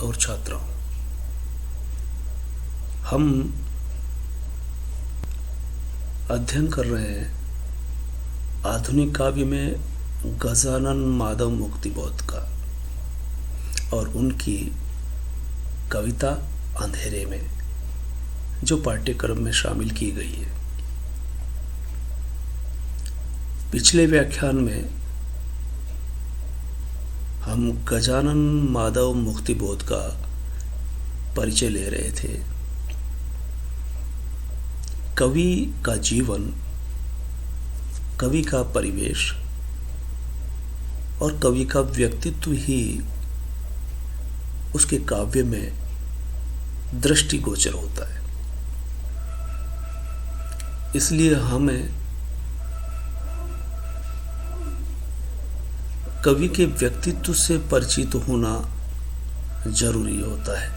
और छात्राओं, हम अध्ययन कर रहे हैं आधुनिक काव्य में गजानन माधव मुक्तिबोध का और उनकी कविता अंधेरे में, जो पाठ्यक्रम में शामिल की गई है। पिछले व्याख्यान में हम गजानन माधव मुक्तिबोध का परिचय ले रहे थे। कवि का जीवन, कवि का परिवेश और कवि का व्यक्तित्व ही उसके काव्य में दृष्टिगोचर होता है। इसलिए हमें कवि के व्यक्तित्व से परिचित होना जरूरी होता है।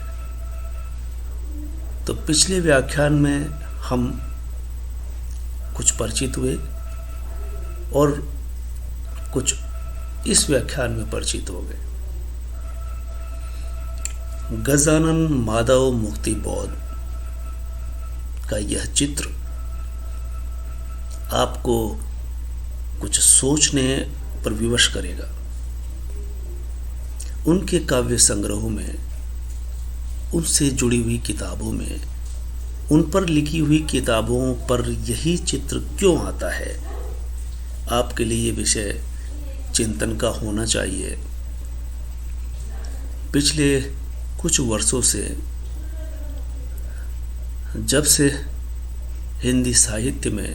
तो पिछले व्याख्यान में हम कुछ परिचित हुए और कुछ इस व्याख्यान में परिचित हो गए। गजानन माधव मुक्तिबोध का यह चित्र आपको कुछ सोचने पर विवश करेगा। उनके काव्य संग्रहों में, उनसे जुड़ी हुई किताबों में, उन पर लिखी हुई किताबों पर यही चित्र क्यों आता है, आपके लिए ये विषय चिंतन का होना चाहिए। पिछले कुछ वर्षों से, जब से हिंदी साहित्य में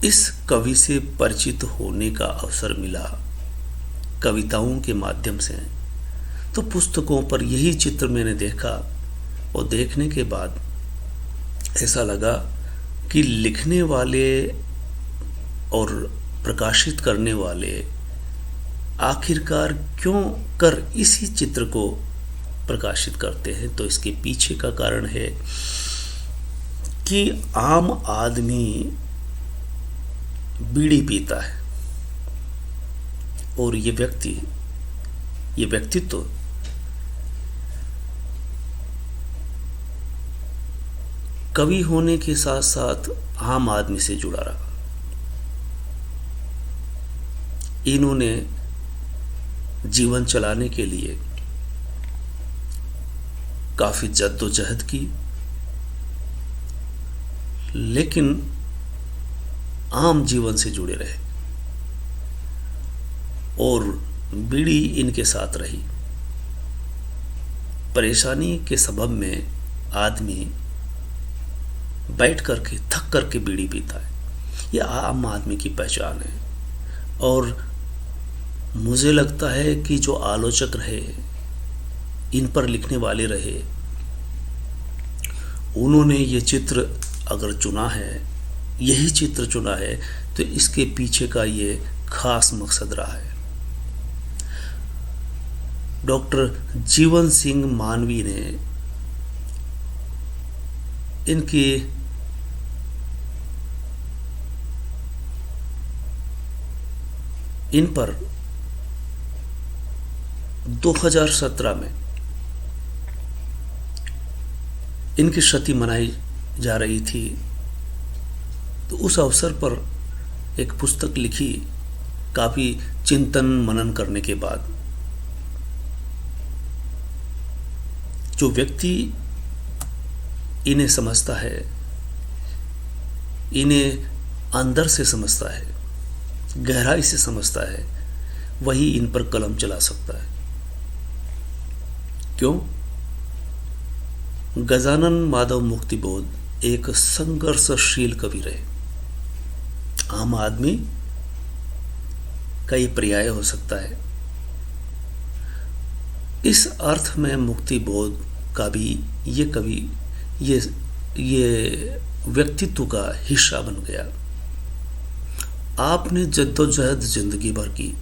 इस कवि से परिचित होने का अवसर मिला कविताओं के माध्यम से, तो पुस्तकों पर यही चित्र मैंने देखा और देखने के बाद ऐसा लगा कि लिखने वाले और प्रकाशित करने वाले आखिरकार क्यों कर इसी चित्र को प्रकाशित करते हैं। तो इसके पीछे का कारण है कि आम आदमी बीड़ी पीता है और ये व्यक्तित्व कवि होने के साथ साथ आम आदमी से जुड़ा रहा। इन्होंने जीवन चलाने के लिए काफी जद्दोजहद की, लेकिन आम जीवन से जुड़े रहे और बीड़ी इनके साथ रही। परेशानी के सबब में आदमी बैठ करके, थक करके बीड़ी पीता है। यह आम आदमी की पहचान है। और मुझे लगता है कि जो आलोचक रहे, इन पर लिखने वाले रहे, उन्होंने ये चित्र अगर चुना है, यही चित्र चुना है, तो इसके पीछे का ये खास मकसद रहा है। डॉक्टर जीवन सिंह मानवी ने इन पर 2017 में इनकी शती मनाई जा रही थी, तो उस अवसर पर एक पुस्तक लिखी। काफी चिंतन मनन करने के बाद जो व्यक्ति इन्हें समझता है, इन्हें अंदर से समझता है, गहराई से समझता है, वही इन पर कलम चला सकता है। क्यों? गजानन माधव मुक्तिबोध एक संघर्षशील कवि रहे। आम आदमी का ये पर्याय हो सकता है। इस अर्थ में मुक्तिबोध का भी ये कवि, ये व्यक्तित्व का हिस्सा बन गया। आपने जद्दोजहद जिंदगी भर की,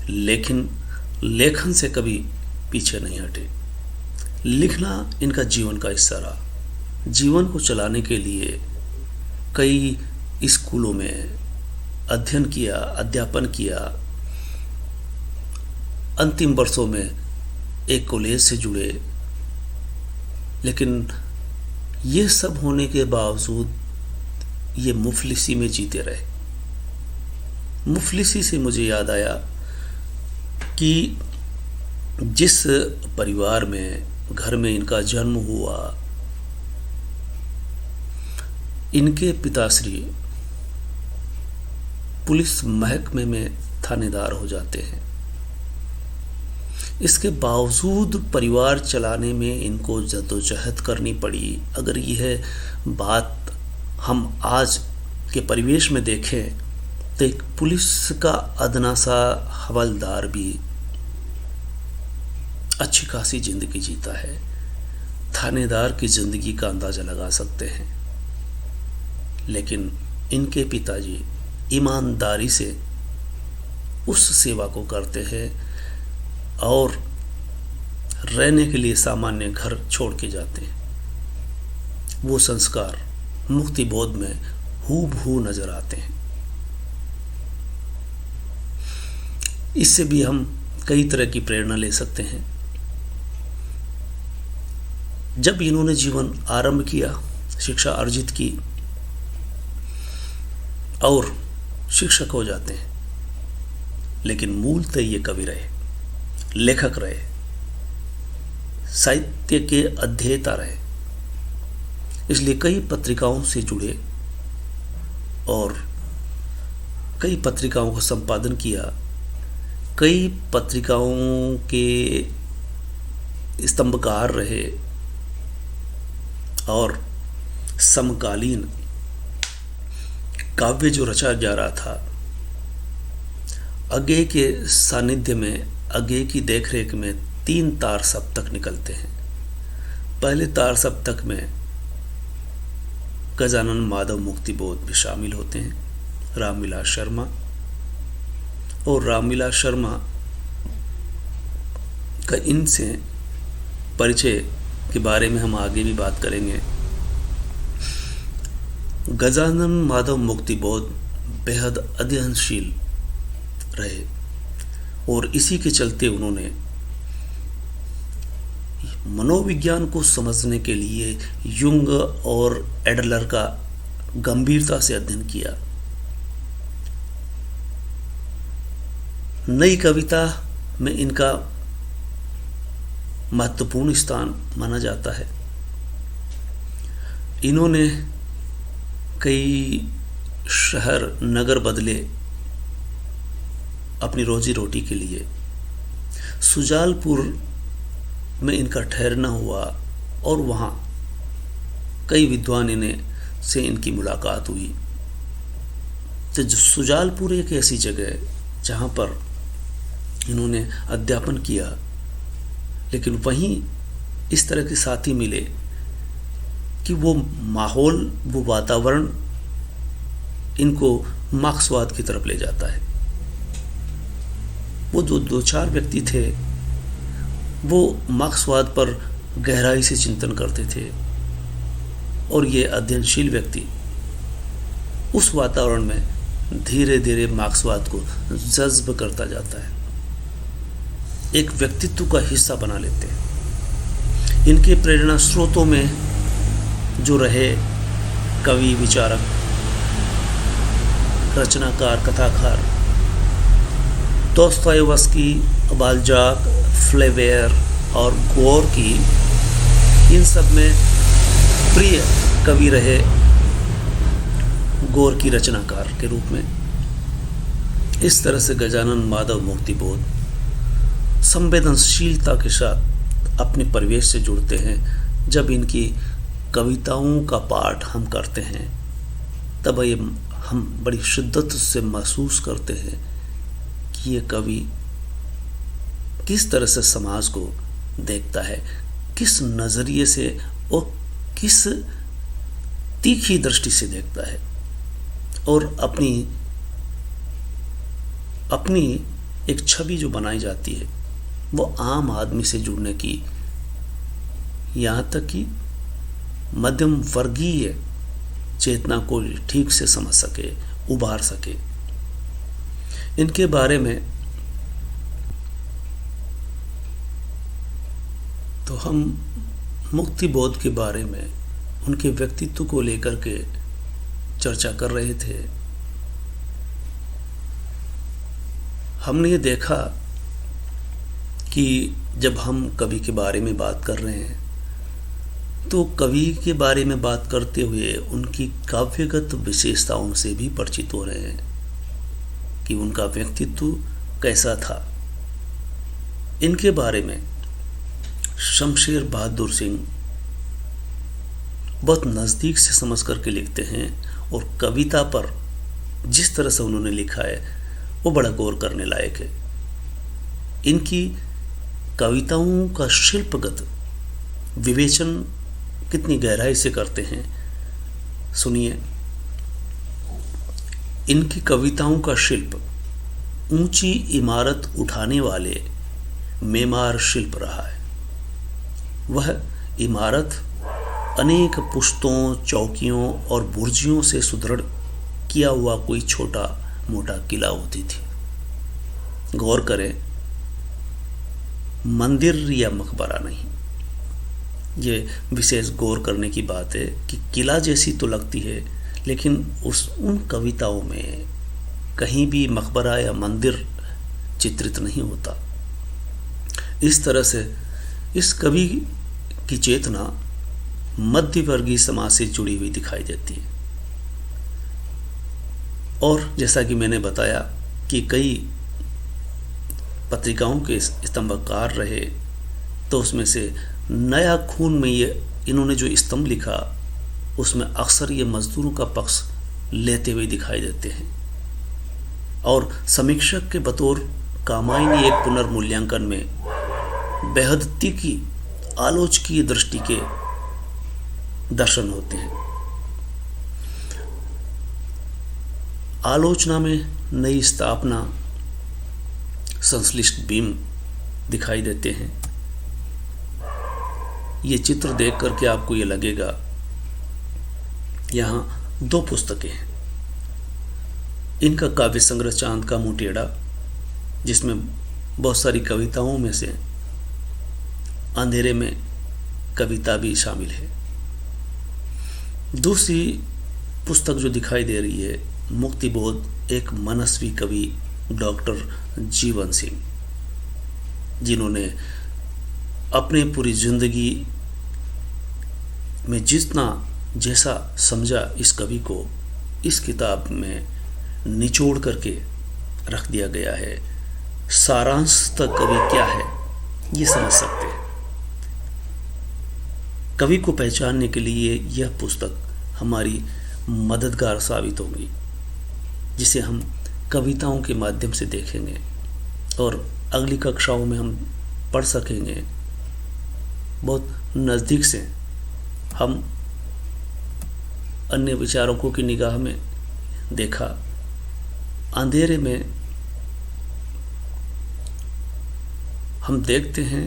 लेकिन लेखन से कभी पीछे नहीं हटे। लिखना इनका जीवन का हिस्सा रहा। जीवन को चलाने के लिए कई स्कूलों में अध्ययन किया, अध्यापन किया, अंतिम वर्षों में एक कॉलेज से जुड़े, लेकिन ये सब होने के बावजूद ये मुफलिसी में जीते रहे। मुफलिसी से मुझे याद आया कि जिस परिवार में, घर में इनका जन्म हुआ, इनके पिताश्री पुलिस महकमे में थानेदार हो जाते हैं। इसके बावजूद परिवार चलाने में इनको जद्दोजहद करनी पड़ी। अगर यह बात हम आज के परिवेश में देखें तो एक पुलिस का अदना सा हवलदार भी अच्छी खासी जिंदगी जीता है, थानेदार की जिंदगी का अंदाजा लगा सकते हैं। लेकिन इनके पिताजी ईमानदारी से उस सेवा को करते हैं और रहने के लिए सामान्य घर छोड़ के जाते हैं। वो संस्कार मुक्ति बोध में हूबहू नजर आते हैं। इससे भी हम कई तरह की प्रेरणा ले सकते हैं। जब इन्होंने जीवन आरंभ किया, शिक्षा अर्जित की और शिक्षक हो जाते हैं, लेकिन मूलतः ये कवि रहे, लेखक रहे, साहित्य के अध्येता रहे। इसलिए कई पत्रिकाओं से जुड़े और कई पत्रिकाओं का संपादन किया, कई पत्रिकाओं के स्तंभकार रहे और समकालीन काव्य जो रचा जा रहा था, अज्ञेय के सानिध्य में, अज्ञेय की देखरेख में 3 तार सप्तक निकलते हैं। पहले तार सप्तक में गजानन माधव मुक्तिबोध भी शामिल होते हैं, रामविलास शर्मा। और रामविलास शर्मा का इनसे परिचय के बारे में हम आगे भी बात करेंगे। गजानन माधव मुक्तिबोध बेहद अध्ययनशील रहे और इसी के चलते उन्होंने मनोविज्ञान को समझने के लिए युंग और एडलर का गंभीरता से अध्ययन किया। नई कविता में इनका महत्वपूर्ण स्थान माना जाता है। इन्होंने कई शहर नगर बदले अपनी रोजी रोटी के लिए। सुजालपुर में इनका ठहरना हुआ और वहाँ कई विद्वान से इनकी मुलाकात हुई। तो सुजालपुर एक ऐसी जगह है जहाँ पर इन्होंने अध्यापन किया, लेकिन वहीं इस तरह के साथी मिले कि वो माहौल, वो वातावरण इनको मार्क्सवाद की तरफ ले जाता है। वो जो 2-4 व्यक्ति थे वो मार्क्सवाद पर गहराई से चिंतन करते थे और ये अध्ययनशील व्यक्ति उस वातावरण में धीरे धीरे मार्क्सवाद को जज्ब करता जाता है, एक व्यक्तित्व का हिस्सा बना लेते हैं। इनके प्रेरणा स्रोतों में जो रहे कवि, विचारक, रचनाकार, कथाकार, दोस्तोयेवस्की, बाल्जाक, फ्लेवेयर और गोर्की, इन सब में प्रिय कवि रहे गोर्की रचनाकार के रूप में। इस तरह से गजानन माधव मुक्तिबोध संवेदनशीलता के साथ अपने परिवेश से जुड़ते हैं। जब इनकी कविताओं का पाठ हम करते हैं तब ये हम बड़ी शिद्दत से महसूस करते हैं कि ये कवि किस तरह से समाज को देखता है, किस नज़रिए से और किस तीखी दृष्टि से देखता है, और अपनी एक छवि जो बनाई जाती है वो आम आदमी से जुड़ने की, यहाँ तक कि मध्यम वर्गीय चेतना को ठीक से समझ सके, उभार सके। इनके बारे में तो हम मुक्ति बोध के बारे में, उनके व्यक्तित्व को लेकर के चर्चा कर रहे थे। हमने ये देखा कि जब हम कवि के बारे में बात कर रहे हैं तो कवि के बारे में बात करते हुए उनकी काव्यगत विशेषताओं से भी परिचित हो रहे हैं कि उनका व्यक्तित्व कैसा था। इनके बारे में शमशेर बहादुर सिंह बहुत नज़दीक से समझ करके लिखते हैं और कविता पर जिस तरह से उन्होंने लिखा है वो बड़ा गौर करने लायक है। इनकी कविताओं का शिल्पगत विवेचन कितनी गहराई से करते हैं, सुनिए। इनकी कविताओं का शिल्प ऊंची इमारत उठाने वाले मेमार शिल्प रहा है। वह इमारत अनेक पुश्तों, चौकियों और बुर्जियों से सुदृढ़ किया हुआ कोई छोटा मोटा किला होती थी। गौर करें, मंदिर या मकबरा नहीं। ये विशेष गौर करने की बात है कि किला जैसी तो लगती है, लेकिन उन कविताओं में कहीं भी मकबरा या मंदिर चित्रित नहीं होता। इस तरह से इस कवि की चेतना मध्यवर्गीय समाज से जुड़ी हुई दिखाई देती है। और जैसा कि मैंने बताया कि कई पत्रिकाओं के स्तंभकार रहे, तो उसमें से नया खून में इन्होंने जो स्तंभ लिखा उसमें अक्सर ये मजदूरों का पक्ष लेते हुए दिखाई देते हैं। और समीक्षक के बतौर कामायनी एक पुनर्मूल्यांकन में बेहद तीखी आलोचकीय दृष्टि के दर्शन होते हैं। आलोचना में नई स्थापना, संश्लिष्ट बीम दिखाई देते हैं। ये चित्र देख करके आपको ये लगेगा, यहाँ दो पुस्तकें हैं। इनका काव्य संग्रह चांद का मुंह टेढ़ा, जिसमें बहुत सारी कविताओं में से अंधेरे में कविता भी शामिल है। दूसरी पुस्तक जो दिखाई दे रही है, मुक्तिबोध, एक मनस्वी कवि डॉक्टर जीवन सिंह, जिन्होंने अपने पूरी जिंदगी में जितना जैसा समझा इस कवि को इस किताब में निचोड़ करके रख दिया गया है। सारांश तक कवि क्या है ये समझ सकते हैं। कवि को पहचानने के लिए यह पुस्तक हमारी मददगार साबित होगी, जिसे हम कविताओं के माध्यम से देखेंगे और अगली कक्षाओं में हम पढ़ सकेंगे। बहुत नज़दीक से हम अन्य विचारकों की निगाह में देखा। अंधेरे में हम देखते हैं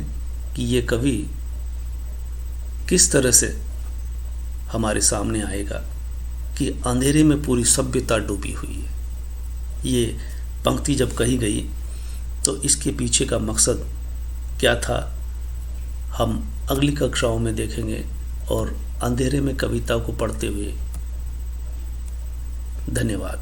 कि ये कवि किस तरह से हमारे सामने आएगा कि अंधेरे में पूरी सभ्यता डूबी हुई है। ये पंक्ति जब कही गई तो इसके पीछे का मकसद क्या था, हम अगली कक्षाओं में देखेंगे। और अंधेरे में कविता को पढ़ते हुए धन्यवाद।